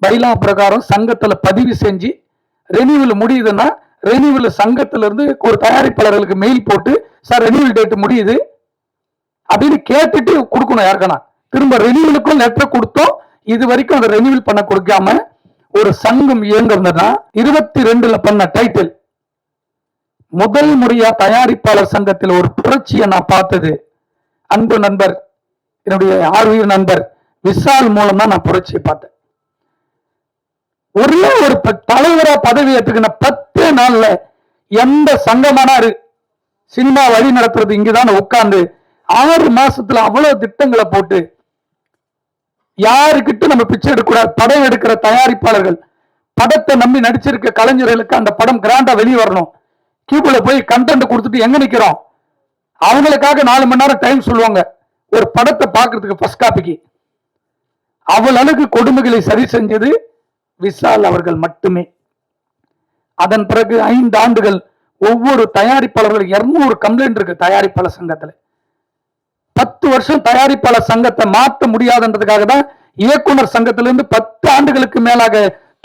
பைலா பிரகாரம் சங்கத்துல பதிவு செஞ்சு ரெனியூவல் முடியுதுன்னா ரெனியூவல் சங்கத்துல இருந்து ஒரு தயாரிப்பாளர்களுக்கு மெயில் போட்டு சார் ரெனியூவல் டேட் முடியுது அப்படின்னு கேட்டுட்டு கொடுக்கணும். யாருக்கனா திரும்ப ரெனியூவலுக்கும் லெட்டர் கொடுத்தோம். இது வரைக்கும் அதை ரெனியூவல் பண்ண கொடுக்காம ஒரு சங்கம் இயங்குறதுன்னா 22 பண்ண டைட்டில் முதல் முறையா தயாரிப்பாளர் சங்கத்தில் ஒரு புரட்சியை நான் பார்த்தது அன்பு நண்பர் என்னுடைய ஆர்வீர் நண்பர் விஷால் மூலம் தான் நான் புரட்சியை பார்த்தேன். ஒரே ஒரு தலைவரா பதவி ஏற்றுக்கின 10 நாள்ல எந்த சங்கமானாரு சினிமா வழி நடத்துறது இங்கதான் உட்கார்ந்து 6 மாசத்துல அவ்வளவு திட்டங்களை போட்டு யாருக்கிட்ட நம்ம பிச்சை எடுக்கக்கூடாது. படம் எடுக்கிற தயாரிப்பாளர்கள் படத்தை நம்பி நடிச்சிருக்க கலைஞர்களுக்கு அந்த படம் கிராண்டா வெளியே வரணும். கியூப்ல போய் கண்டென்ட் கொடுத்துட்டு எங்க நிக்கிறோம்? அவங்களுக்காக 4 மணி நேரம் டைம் சொல்லுவாங்க ஒரு படத்தை பார்க்கறதுக்கு ஃபர்ஸ்ட் காப்பிக்கு. அவ்வளவுக்கு கொடுமைகளை சரி செஞ்சது விஷால் அவர்கள் மட்டுமே. அதன் பிறகு 5 ஆண்டுகள் ஒவ்வொரு தயாரிப்பாளர்கள் 200 கம்ப்ளைண்ட் இருக்கு தயாரிப்பாளர் சங்கத்துல. 10 வருஷம் தயாரிப்பாளர் சங்கத்தை மாற்ற முடியாதுன்றதுக்காக தான் இயக்குனர் சங்கத்திலிருந்து 10 ஆண்டுகளுக்கு மேலாக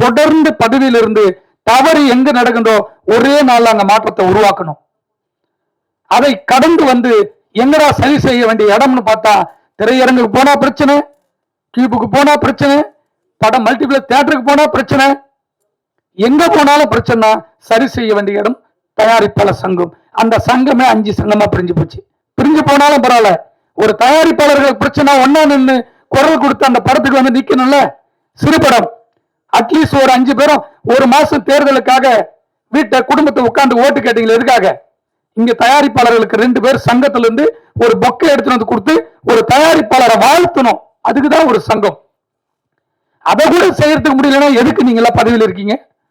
தொடர்ந்து பதவியில் இருந்து தவறு எங்க நடக்குதோ ஒரே நாள் அங்க மாற்றத்தை உருவாக்கணும். அதை கடந்து வந்து எங்கடா சரி செய்ய வேண்டிய இடம்னு பார்த்தா திரையரங்குக்கு போனா பிரச்சனை, கியூபுக்கு போனா பிரச்சனை, படம் மல்டிபிளக்ஸ் தியேட்டருக்கு போனா பிரச்சனை, எங்க போனாலும் பிரச்சனை. சரி செய்ய வேண்டிய இடம் தயாரிப்பாளர் சங்கம். அந்த சங்கமே 5 சங்கமா பிரிஞ்சு போச்சு. பிரிஞ்சு போனாலும் பரவாயில்ல, ஒரு தயாரிப்பாளர்கள் பிரச்சனை ஒன்னா நின்று குரல் கொடுத்து அந்த படத்துக்கு வந்து நிக்கணும்ல. சிறுபடம் அட்லீஸ்ட் ஒரு 5 பேரும் ஒரு மாசம் தேர்தலுக்காக வீட்டை குடும்பத்தை உட்கார்ந்து ஓட்டு கேட்டீங்களா? எதுக்காக? இங்க தயாரிப்பாளர்களுக்கு 2 பேர் சங்கத்துல இருந்து ஒரு பொக்கை எடுத்துட்டு வந்து கொடுத்து ஒரு தயாரிப்பாளரை வாழ்த்தணும். அதுக்குதான் ஒரு சங்கம். அதை கூட செய்யறதுக்கு முடியலன்னா எதுக்கு நீங்க எல்லாம் பதவியில் இருக்கீங்க?